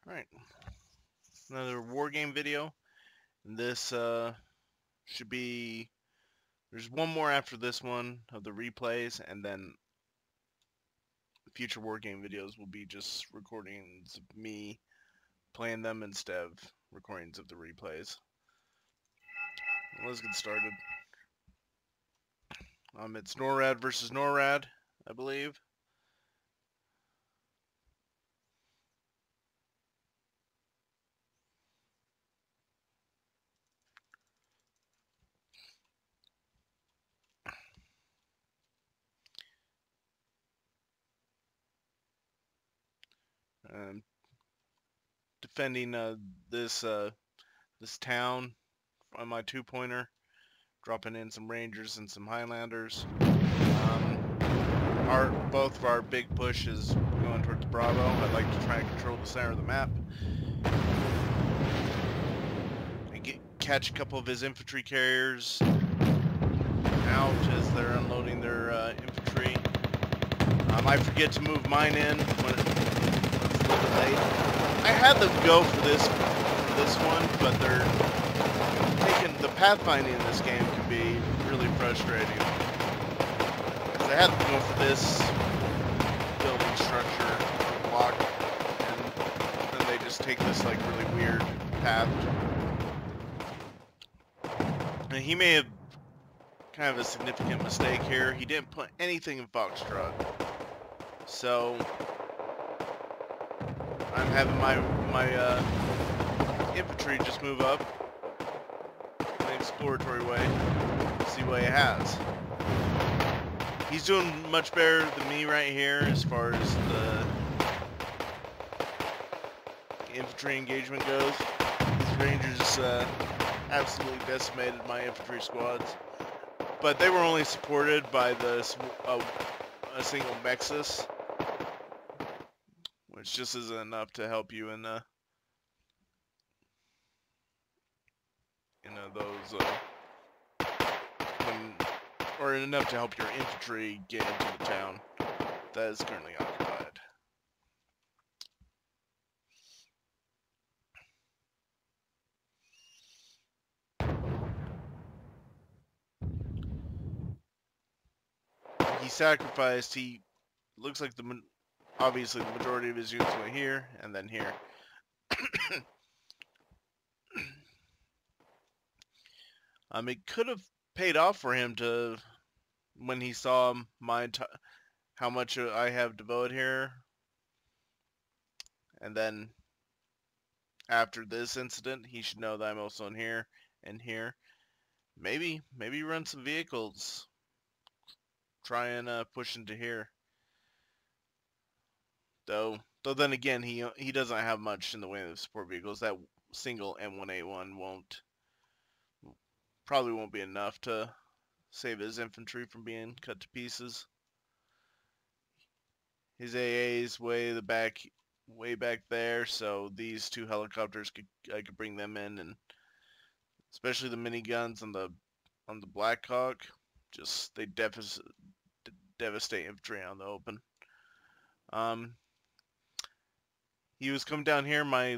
Alright, another war game video. And this should be, there's one more after this one of the replays, and then future war game videos will be just recordings of me playing them instead of recordings of the replays. Let's get started. It's NORAD versus NORAD, I believe. Defending this town on my 2-pointer, dropping in some Rangers and some Highlanders. Both of our big push is going towards Bravo. I'd like to try and control the center of the map and catch a couple of his infantry carriers out as they're unloading their infantry. I forget to move mine in when it's a little bit late. I had them go for this one, but they're taking the pathfinding in this game can be really frustrating. Because I had them go for this building structure block, and then they just take this like really weird path. And he may have kind of a significant mistake here. He didn't put anything in Foxtrot. So I'm having my infantry just move up in an exploratory way, see what he has. He's doing much better than me right here as far as the infantry engagement goes. These Rangers absolutely decimated my infantry squads, but they were only supported by a single Mexus, which just isn't enough to help you in those or enough to help your infantry get into the town that is currently occupied. He sacrificed. He looks like obviously the majority of his units went here and then here. It could have paid off for him to, when he saw how much I have devoted here, and then after this incident, he should know that I'm also in here and here. Maybe run some vehicles, try and push into here. Though then again, he doesn't have much in the way of support vehicles. That single M1A1 probably won't be enough to save his infantry from being cut to pieces. His AA is way back there, so these two helicopters I could bring them in, and especially the miniguns on the Blackhawk, just they devastate infantry on the open. He was coming down here. My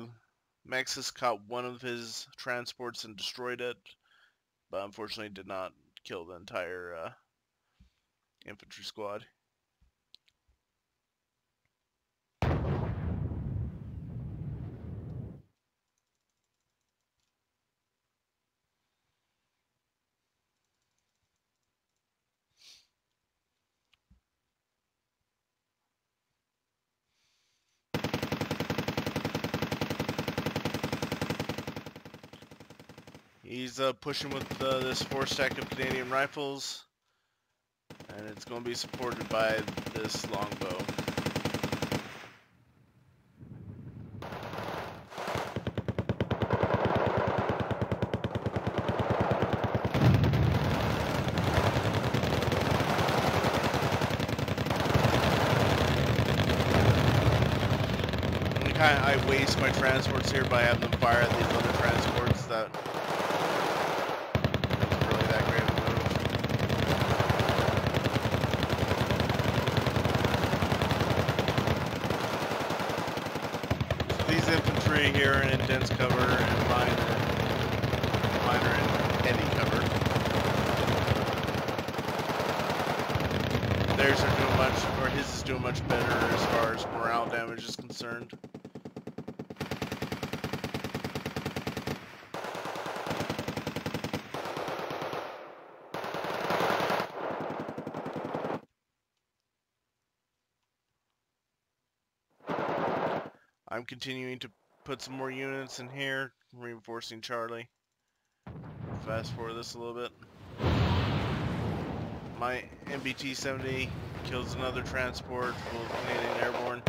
Mexus caught one of his transports and destroyed it, but unfortunately did not kill the entire infantry squad. He's pushing with this 4-stack of Canadian rifles, and it's going to be supported by this longbow. I waste my transports here by having them fire at these other transports that isn't really that great of a move. So these infantry infantry here are in dense cover, and mine are in heavy cover. Theirs are doing much, or his is doing much better as far as morale damage is concerned. I'm continuing to put some more units in here, reinforcing Charlie. Fast forward this a little bit. My MBT-70 kills another transport full of Canadian Airborne.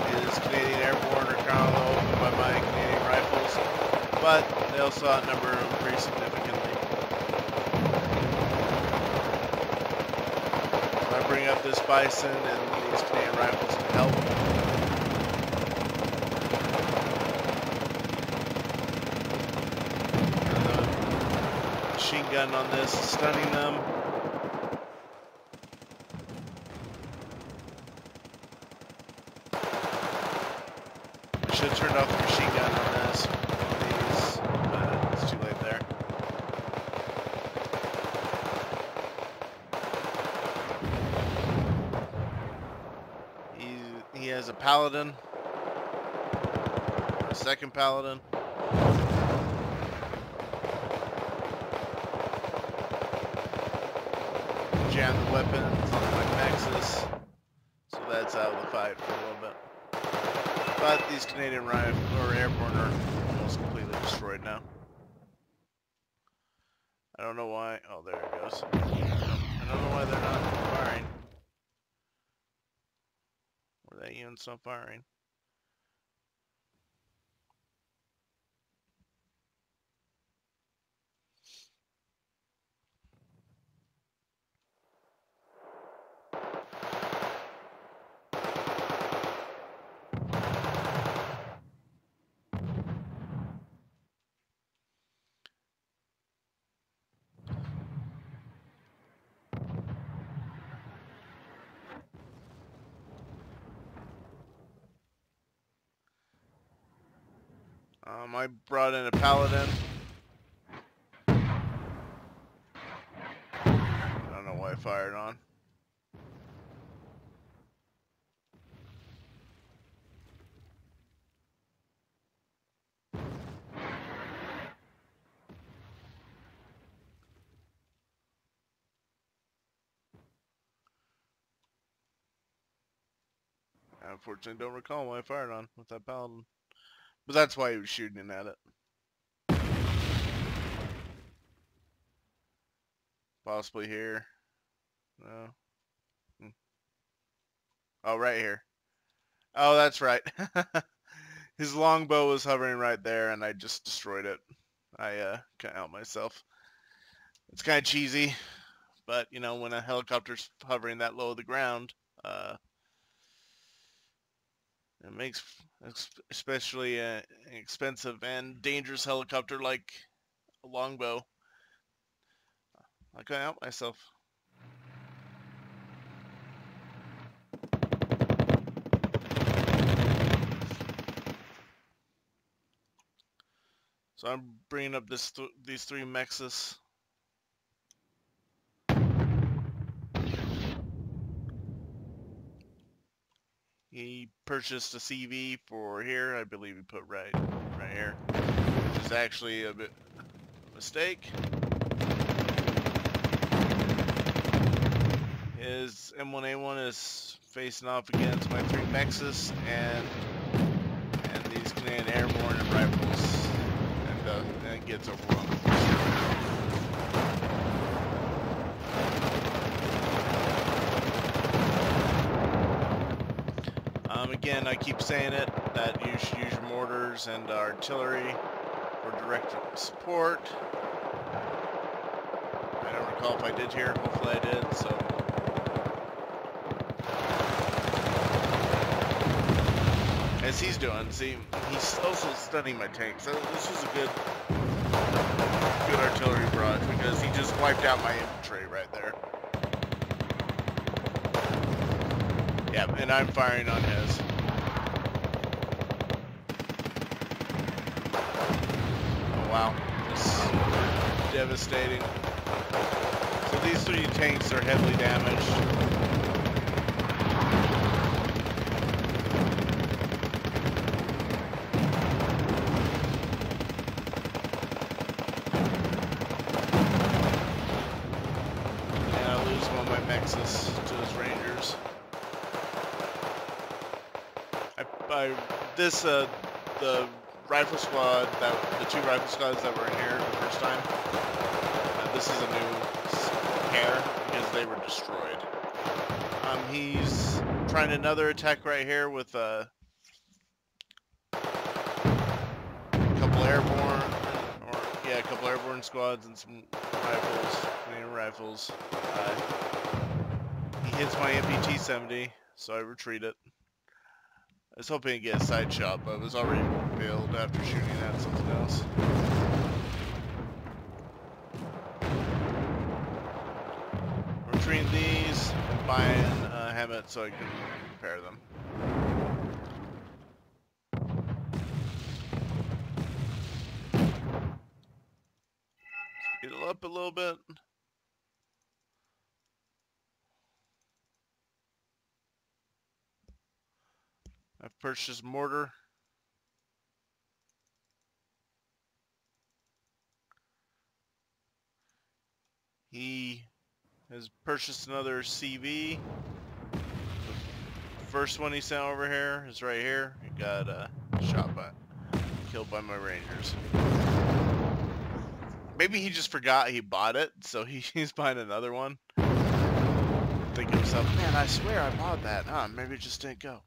His Canadian Airborne are kind of low by my Canadian rifles, but they also outnumber him pretty significantly. So I bring up this Bison and these Canadian rifles to help. Machine gun on this, stunning them. I should have turned off the machine gun on this, but it's too late there. He has a Paladin, a second Paladin. Jam the weapons on my Nexus, so that's out of the fight for a little bit. But these Canadian Airborne are almost completely destroyed now. I don't know why. Oh, there it goes. I don't know why they're not firing. Or that unit's not firing. I brought in a Paladin. I don't know why I fired on. I unfortunately don't recall why I fired on with that Paladin. But that's why he was shooting at it. Possibly here. No. Oh, right here. Oh, that's right. His longbow was hovering right there, and I just destroyed it. I can't help myself. It's kind of cheesy, but you know, when a helicopter's hovering that low to the ground, it makes, especially an expensive and dangerous helicopter like a longbow. I can't help myself. So I'm bringing up these three Mexus. He purchased a CV for here. I believe he put right here, which is actually a bit of a mistake. His M1A1 is facing off against my three Mexus and these Canadian Airborne and rifles, and it gets overrun. Again, I keep saying it, that you should use your mortars and artillery for direct support. I don't recall if I did here. Hopefully I did, so. As he's doing, see, he's also studying my tanks. So this was a good artillery barrage. because he just wiped out my infantry right there. Yeah, and I'm firing on his. Oh wow, this is devastating. So these 3 tanks are heavily damaged. And I lose one of my mexes to his rangers. The rifle squad, the 2 rifle squads that were in here the first time, this is a new pair because they were destroyed. He's trying another attack right here with a couple airborne squads and some rifles, Canadian rifles. He hits my MPT-70, so I retreat it. I was hoping to get a side shot, but it was already failed after shooting at something else. I'm retreating these and buying a Hammett so I can repair them. Speed it up a little bit. I've purchased mortar. He has purchased another CV. The first one he sent over here is right here. He got killed by my rangers. Maybe he just forgot he bought it, so he's buying another one. Thinking to himself, man, I swear I bought that. Maybe it just didn't go.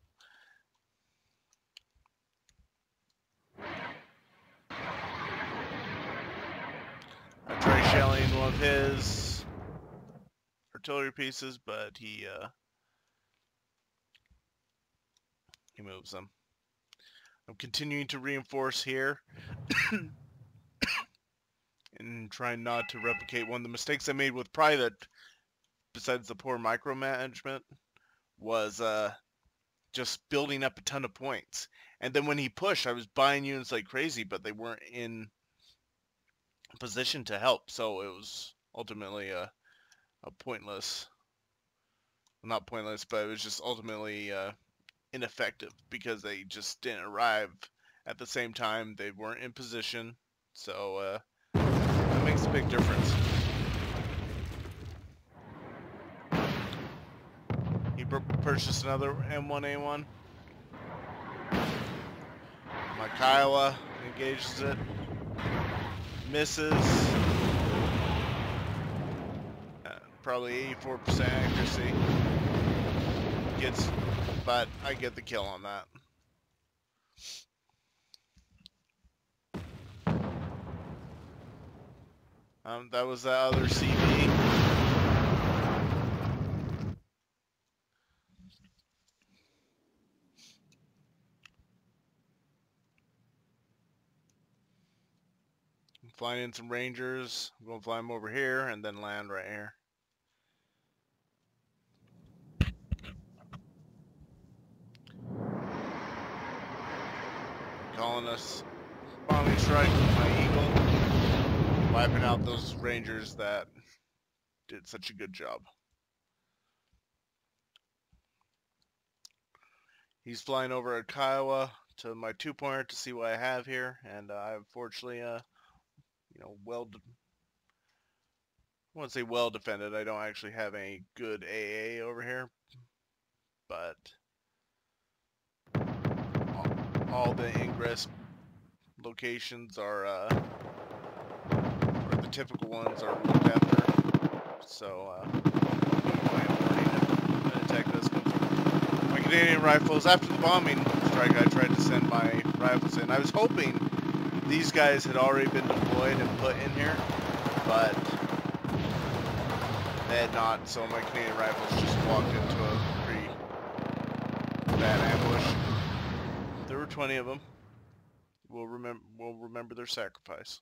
I tried shelling one of his artillery pieces, but he moves them. I'm continuing to reinforce here and trying not to replicate one of the mistakes I made with Private, besides the poor micromanagement, was just building up a ton of points. And then when he pushed, I was buying units like crazy, but they weren't in position to help, so it was ultimately a pointless, well, not pointless, but it was just ultimately ineffective because they just didn't arrive at the same time. They weren't in position, so that makes a big difference. He purchased another M1A1. My Kiowa engages it. Misses. Probably 84% accuracy. But I get the kill on that. That was the other CV. I'm flying in some Rangers. I'm going to fly them over here and then land right here. Calling us bombing strike with my Eagle, wiping out those Rangers that did such a good job. He's flying over at Kiowa to my 2-pointer to see what I have here, and I unfortunately, I won't say well defended. I don't actually have any good AA over here, but all the ingress locations are, or the typical ones are looked after, so an attack does come through. My Canadian rifles, after the bombing strike, I tried to send my rifles in. I was hoping these guys had already been deployed and put in here, but they had not, so my Canadian rifles just walked into a pretty bad ambush. There were 20 of them. We'll remember their sacrifice.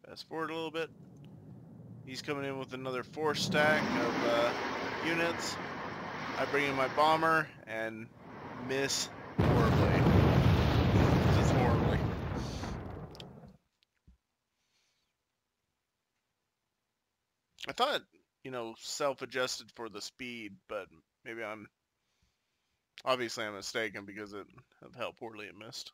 Fast forward a little bit. He's coming in with another 4 stack of units. I bring in my bomber and miss horribly. Just horribly. I thought, you know, self-adjusted for the speed, but maybe obviously I'm mistaken because of how poorly it missed.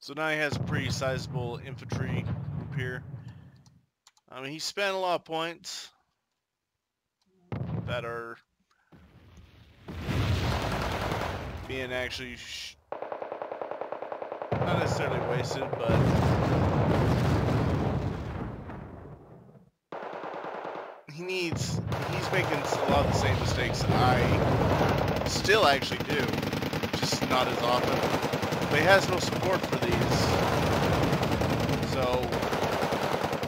So now he has a pretty sizable infantry group here. I mean, he spent a lot of points that are being actually not necessarily wasted, but he's making a lot of the same mistakes I still actually do, just not as often. But he has no support for these, so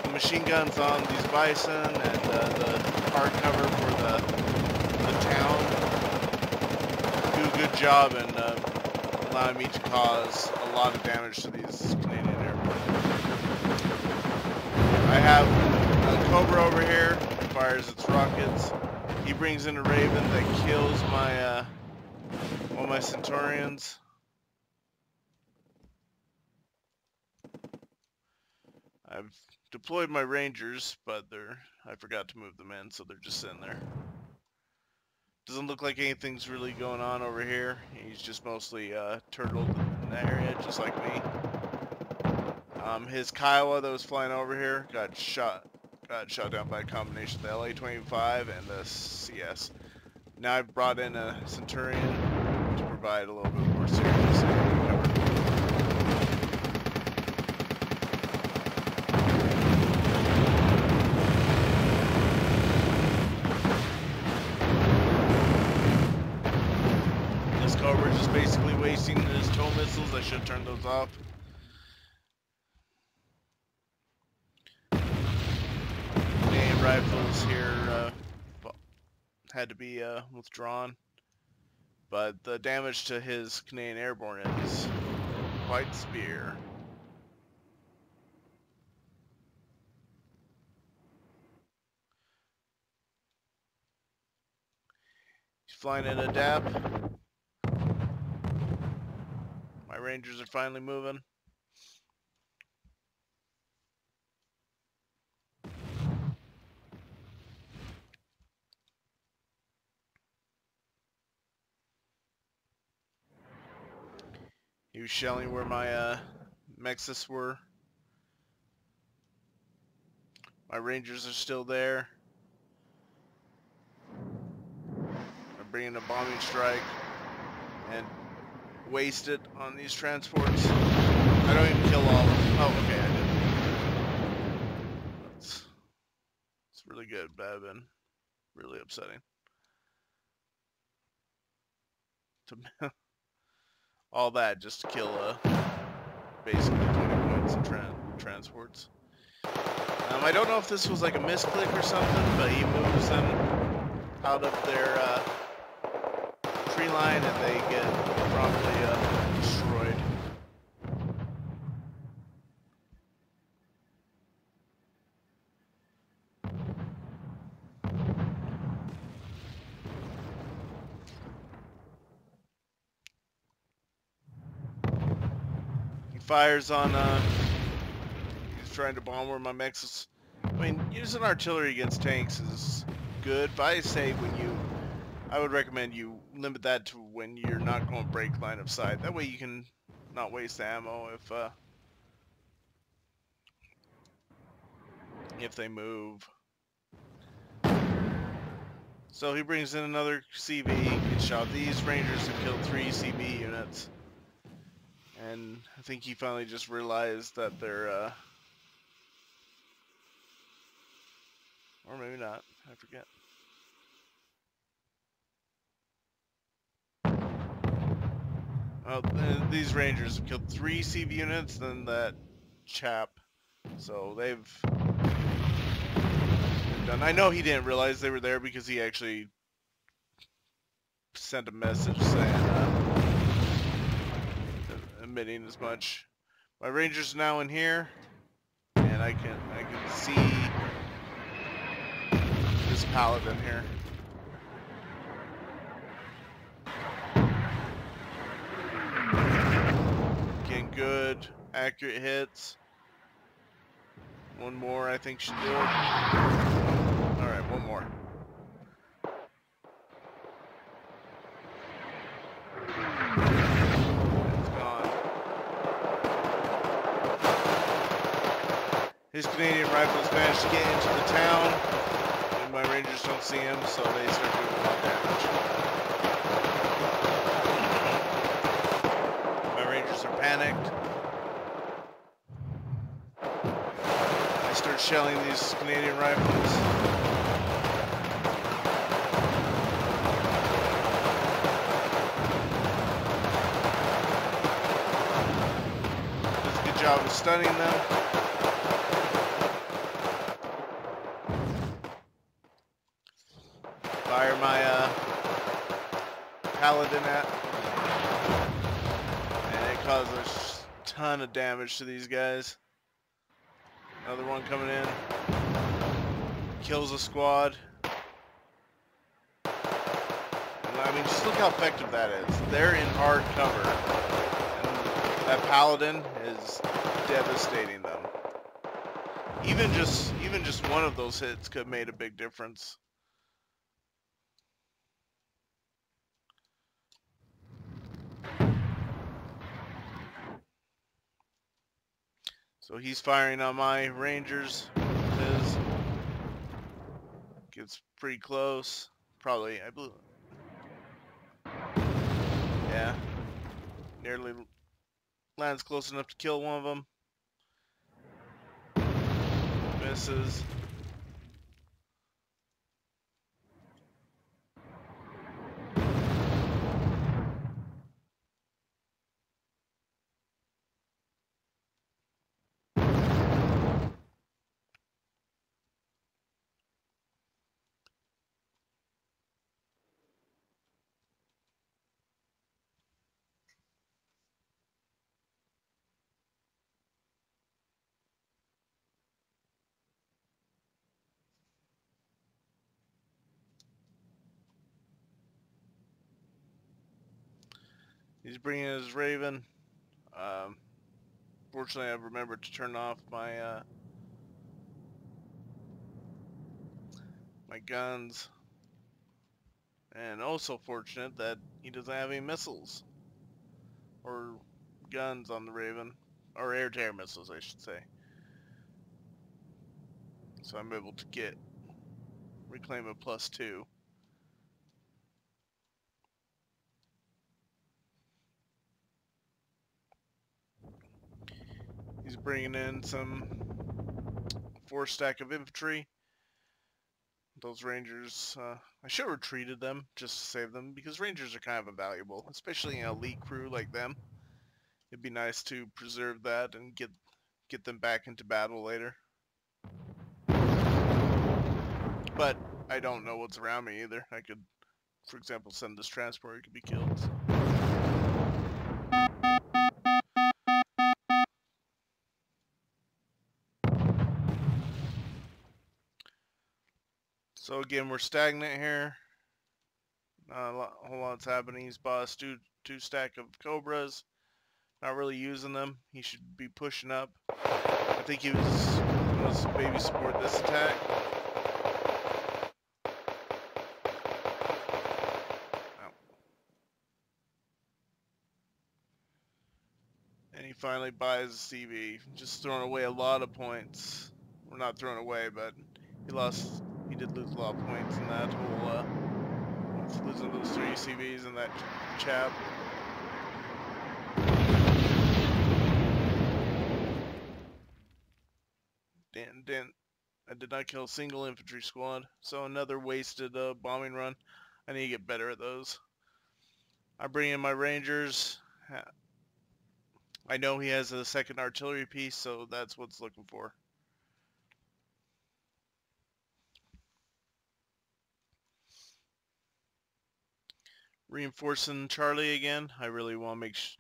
the machine guns on these bison and the hard cover for the town do a good job in allowing me to cause a lot of damage to these Canadian airborne. I have a Cobra over here, fires its rockets. He brings in a Raven that kills my all my Centurions. I've deployed my Rangers, but I forgot to move them in, so they're just sitting there. Doesn't look like anything's really going on over here. He's just mostly turtled in that area, just like me. His Kiowa that was flying over here got shot down by a combination of the LA-25 and the CS. Now I've brought in a Centurion to provide a little bit more serious cover. This Cobra is just basically wasting his tow missiles. I should turn those off. Rifles here had to be withdrawn, but the damage to his Canadian airborne is quite severe. He's flying in a DAP. My Rangers are finally moving. He was shelling where my Mexus were. My Rangers are still there. I'm bringing a bombing strike and waste it on these transports. I don't even kill all of them. Oh, okay, I did. It's really good, but I've been really upsetting. All that just to kill basically 20 points of transports. I don't know if this was like a misclick or something, but he moves them out of their tree line and they get promptly destroyed. Fires on he's trying to bomb where my mechs is. I mean, using artillery against tanks is good, but I say I would recommend you limit that to when you're not going to break line of sight. That way you can not waste ammo if they move. So he brings in another CV, gets shot. These Rangers have killed 3 CB units. And I think he finally just realized that they're, or maybe not, I forget. Oh, these Rangers have killed 3 CV units, then that chap. So they've done. I know he didn't realize they were there because he actually sent a message saying emitting as much. My ranger's now in here, and I can see this paladin here. Getting good, accurate hits. One more, I think, should do it. All right, one more. It's gone. His Canadian rifles managed to get into the town, and my rangers don't see him, so they start doing a lot of damage. My rangers are panicked. I start shelling these Canadian rifles. Does a good job of stunning them. Fire my paladin at, and it causes a ton of damage to these guys. Another one coming in, kills a squad. And, I mean, just look how effective that is. They're in hard cover, and that paladin is devastating them. Even just one of those hits could have made a big difference. So he's firing on my rangers. His gets pretty close. Probably, I believe. Yeah. Nearly lands close enough to kill one of them. Misses. He's bringing his Raven. Fortunately, I've remembered to turn off my my guns. And also fortunate that he doesn't have any missiles or guns on the Raven, or air-to-air missiles, I should say. So I'm able to reclaim a +2. He's bringing in some 4-stack of infantry. Those rangers, I should have retreated them just to save them, because rangers are kind of invaluable, especially in an elite crew like them. It'd be nice to preserve that and get them back into battle later. But I don't know what's around me either. I could, for example, send this transport, it could be killed. So again, we're stagnant here. A whole lot's happening. He's bought us two stack of Cobras. Not really using them. He should be pushing up. I think he wants to maybe support this attack. Oh. And he finally buys a CV. Just throwing away a lot of points. We're not throwing away, but he did lose a lot of points in that whole losing those 3 CVs in that chap. I did not kill a single infantry squad, so another wasted bombing run. I need to get better at those. I bring in my rangers. I know he has a second artillery piece, so that's what's looking for. reinforcing Charlie again. I really want to make sure,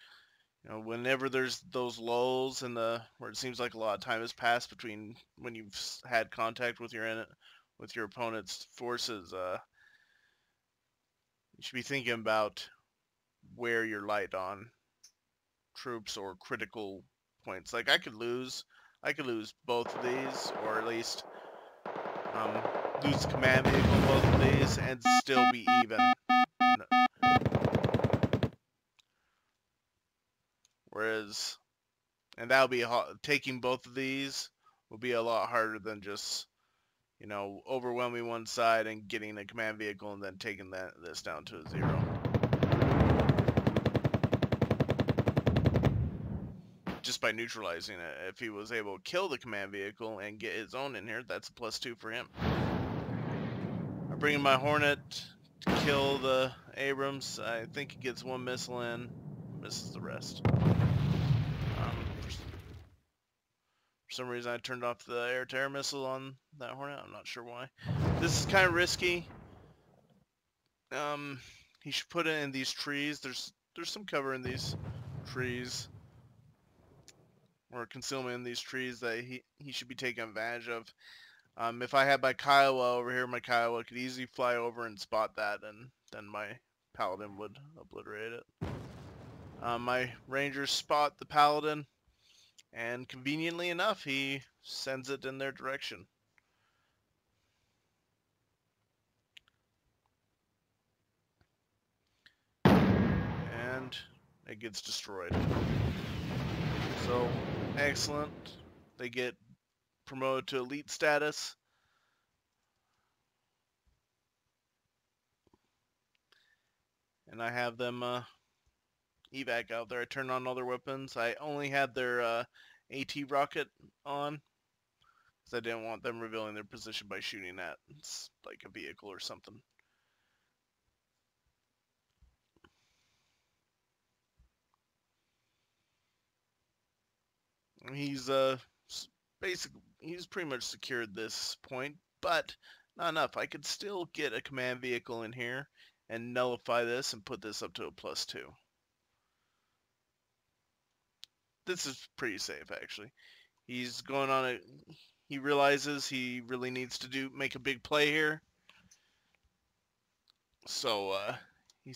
you know, whenever there's those lulls in the where it seems like a lot of time has passed between when you've had contact with your opponent's forces, you should be thinking about where you're light on troops or critical points. Like I could lose both of these, or at least lose the command vehicle on both of these and still be even. Whereas, and that'll be taking both of these will be a lot harder than just, you know, overwhelming one side and getting a command vehicle and then taking this down to a 0. Just by neutralizing it. If he was able to kill the command vehicle and get his own in here, that's a +2 for him. I'm bringing my Hornet to kill the Abrams. I think he gets 1 missile in, misses the rest. For some reason I turned off the air-to-air missile on that Hornet. I'm not sure why. This is kind of risky. He should put it in these trees. There's some cover in these trees, or concealment in these trees that he should be taking advantage of. If I had my Kiowa over here, my Kiowa could easily fly over and spot that, and then my Paladin would obliterate it. My Rangers spot the Paladin, and conveniently enough, he sends it in their direction. And it gets destroyed. So, excellent. They get promoted to elite status. And I have them evac out there. I turned on all their weapons. I only had their AT rocket on because I didn't want them revealing their position by shooting at like a vehicle or something. He's he's pretty much secured this point, but not enough. I could still get a command vehicle in here and nullify this and put this up to a +2. This is pretty safe, actually. He's going on a... He realizes he really needs to make a big play here. So, he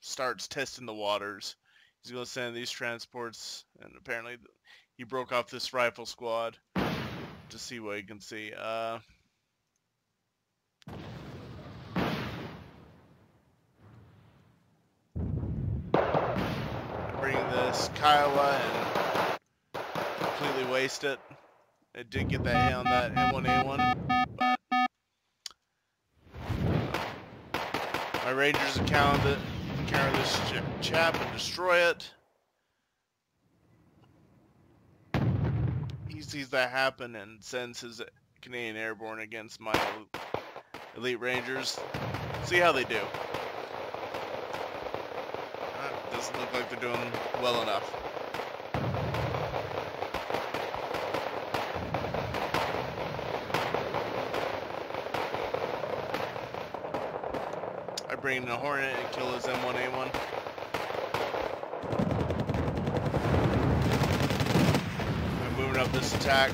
starts testing the waters. He's going to send these transports, and apparently he broke off this rifle squad to see what he can see. Bring this Kiowa and completely waste it. It did get that hit on that M1A1, but my Rangers encounter this chap and destroy it. He sees that happen and sends his Canadian Airborne against my elite Rangers. See how they do. Doesn't look like they're doing well enough. I bring in a Hornet and kill his M1A1. I'm moving up this attack.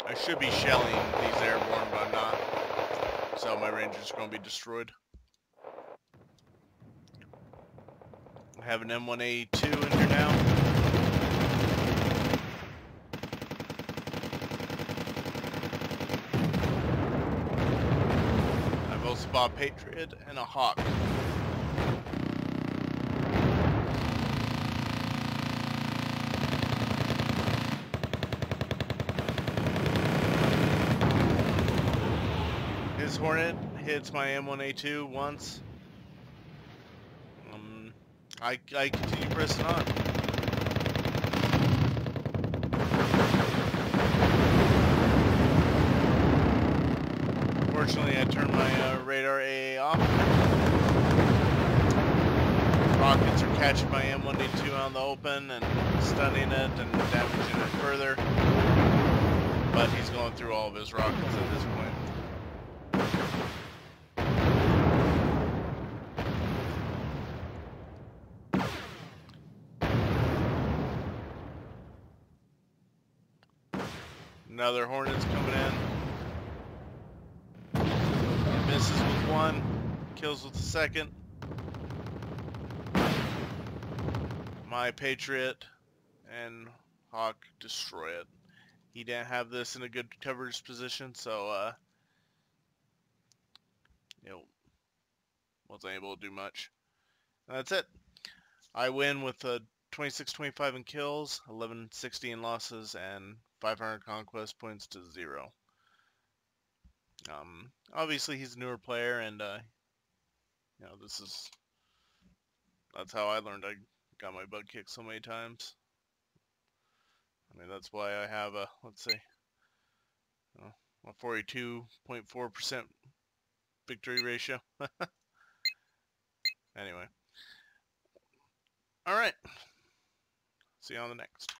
I should be shelling these airborne, but I'm not. So my Rangers are going to be destroyed. I have an M1A2 in here now. I've also bought a Patriot and a Hawk. His Hornet hits my M1A2 once. I continue pressing on. Fortunately, I turned my radar AA off. Rockets are catching my M1A2 out in the open and stunning it and damaging it further. But he's going through all of his rockets at this point. Another Hornet's coming in. Misses with one, kills with the second. My Patriot and Hawk destroy it. He didn't have this in a good coverage position, so wasn't able to do much. And that's it. I win with 26-25 in kills, 1160 in losses, and 500 conquest points to 0. Obviously he's a newer player, and that's how I learned. I got my butt kicked so many times. I mean, that's why I have a, let's see, a 42.4% victory ratio. Anyway. Alright. See you on the next.